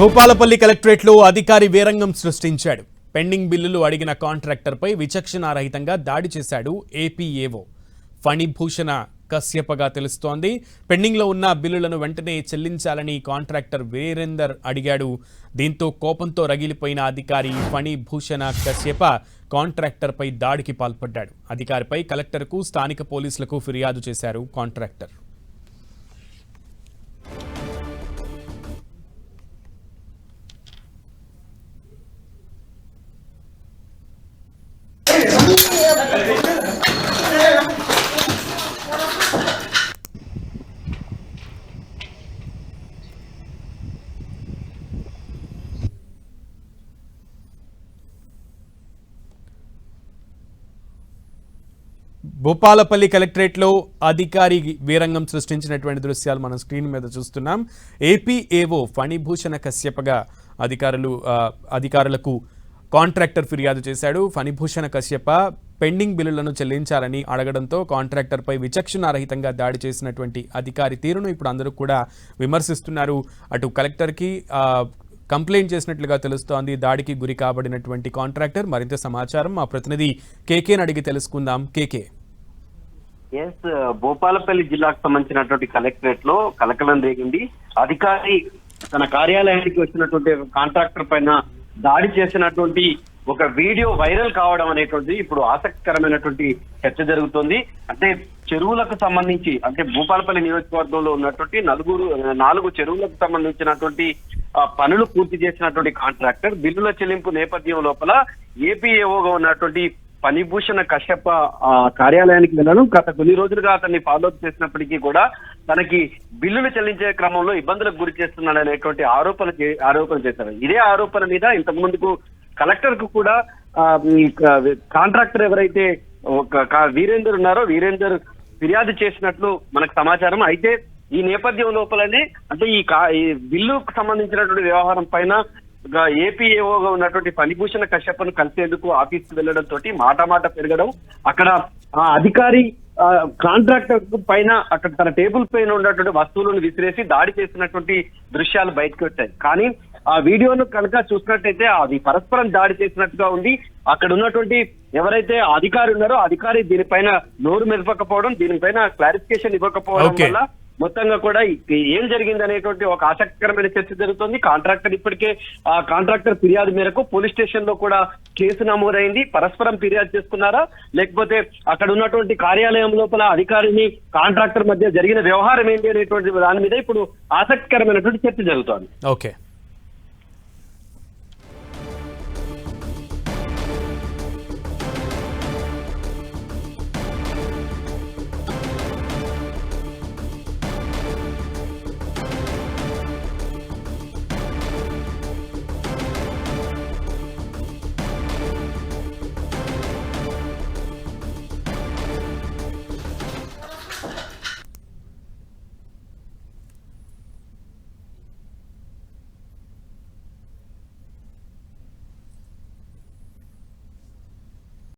భూపాలపల్లి కలెక్టరేట్లో అధికారి వీరంగం సృష్టించాడు. పెండింగ్ బిల్లులు అడిగిన కాంట్రాక్టర్పై విచక్షణారహితంగా దాడి చేశాడు ఏపీఏఓ ఫణిభూషణ కశ్యపగా తెలుస్తోంది. పెండింగ్లో ఉన్న బిల్లులను వెంటనే చెల్లించాలని కాంట్రాక్టర్ వీరేందర్ అడిగాడు. దీంతో కోపంతో రగిలిపోయిన అధికారి ఫణిభూషణ కశ్యప కాంట్రాక్టర్పై దాడికి పాల్పడ్డాడు. అధికారిపై కలెక్టర్కు స్థానిక పోలీసులకు ఫిర్యాదు చేశారు కాంట్రాక్టర్. భూపాలపల్లి కలెక్టరేట్లో అధికారి వీరంగం సృష్టించినటువంటి దృశ్యాలు మనం స్క్రీన్ మీద చూస్తున్నాం. ఏపీఏఓ ఫణిభూషణ కశ్యపగా అధికారులకు కాంట్రాక్టర్ ఫిర్యాదు చేశాడు. ఫణిభూషణ కశ్యప పెండింగ్ బిల్లులను చెల్లించాలని అడగడంతో కాంట్రాక్టర్పై విచక్షణారహితంగా దాడి చేసినటువంటి అధికారి తీరును ఇప్పుడు అందరూ కూడా విమర్శిస్తున్నారు. అటు కలెక్టర్కి కంప్లైంట్ చేసినట్లుగా తెలుస్తోంది. దాడికి గురి కాబడినటువంటి కాంట్రాక్టర్. మరింత సమాచారం మా ప్రతినిధి కేకేని అడిగి తెలుసుకుందాం. కేకే, భూపాలపల్లి జిల్లాకు సంబంధించినటువంటి కలెక్టరేట్ లో కలకలం రేగింది. అధికారి తన కార్యాలయానికి వచ్చినటువంటి కాంట్రాక్టర్ పైన దాడి చేసినటువంటి ఒక వీడియో వైరల్ కావడం అనేటువంటిది ఇప్పుడు ఆసక్తికరమైనటువంటి చర్చ జరుగుతోంది. అంటే చెరువులకు సంబంధించి, అంటే భూపాలపల్లి నియోజకవర్గంలో ఉన్నటువంటి 4 చెరువులకు సంబంధించినటువంటి పనులు పూర్తి చేసినటువంటి కాంట్రాక్టర్ బిల్లుల చెల్లింపు నేపథ్యం లోపల ఏపీఏఓగా ఉన్నటువంటి ఫణిభూషణ కశ్యప కార్యాలయానికి వెళ్ళడం, గత కొన్ని రోజులుగా అతన్ని ఫాలోఅప్ చేసినప్పటికీ కూడా తనకి బిల్లులు చెల్లించే క్రమంలో ఇబ్బందులకు గురి చేస్తున్నాడు అనేటువంటి ఆరోపణ చేశారు. ఇదే ఆరోపణ మీద ఇంతకు ముందుకు కలెక్టర్ కు కూడా కాంట్రాక్టర్ ఎవరైతే వీరేందర్ ఉన్నారో వీరేందర్ ఫిర్యాదు చేసినట్లు మనకు సమాచారం. అయితే ఈ నేపథ్యం లోపలనే, అంటే ఈ బిల్లుకు సంబంధించినటువంటి వ్యవహారం పైన ఏపీఏఓగా ఉన్నటువంటి ఫణిభూషణ కశ్యపను కలిసేందుకు ఆఫీస్కి వెళ్లడంతో మాట పెరగడం, అక్కడ అధికారి కాంట్రాక్టర్ పైన అక్కడ తన టేబుల్ పైన ఉన్నటువంటి వస్తువులను విసిరేసి దాడి చేసినటువంటి దృశ్యాలు బయటకు వచ్చాయి. కానీ ఆ వీడియోను కనుక చూసినట్టయితే అది పరస్పరం దాడి చేసినట్టుగా ఉంది. అక్కడ ఉన్నటువంటి ఎవరైతే అధికారి ఉన్నారో అధికారి దీనిపైన నోరు మెదపకపోవడం, దీనిపైన క్లారిఫికేషన్ ఇవ్వకపోవడం వల్ల మొత్తంగా కూడా ఏం జరిగింది అనేటువంటి ఒక ఆసక్తికరమైన చర్చ జరుగుతుంది. కాంట్రాక్టర్ ఇప్పటికే ఆ కాంట్రాక్టర్ ఫిర్యాదు మేరకు పోలీస్ స్టేషన్ లో కూడా కేసు నమోదైంది. పరస్పరం ఫిర్యాదు చేసుకున్నారా, లేకపోతే అక్కడ ఉన్నటువంటి కార్యాలయం లోపల అధికారిని కాంట్రాక్టర్ మధ్య జరిగిన వ్యవహారం ఏంటి అనేటువంటి దాని మీద ఇప్పుడు ఆసక్తికరమైనటువంటి చర్చ జరుగుతోంది. ఓకే.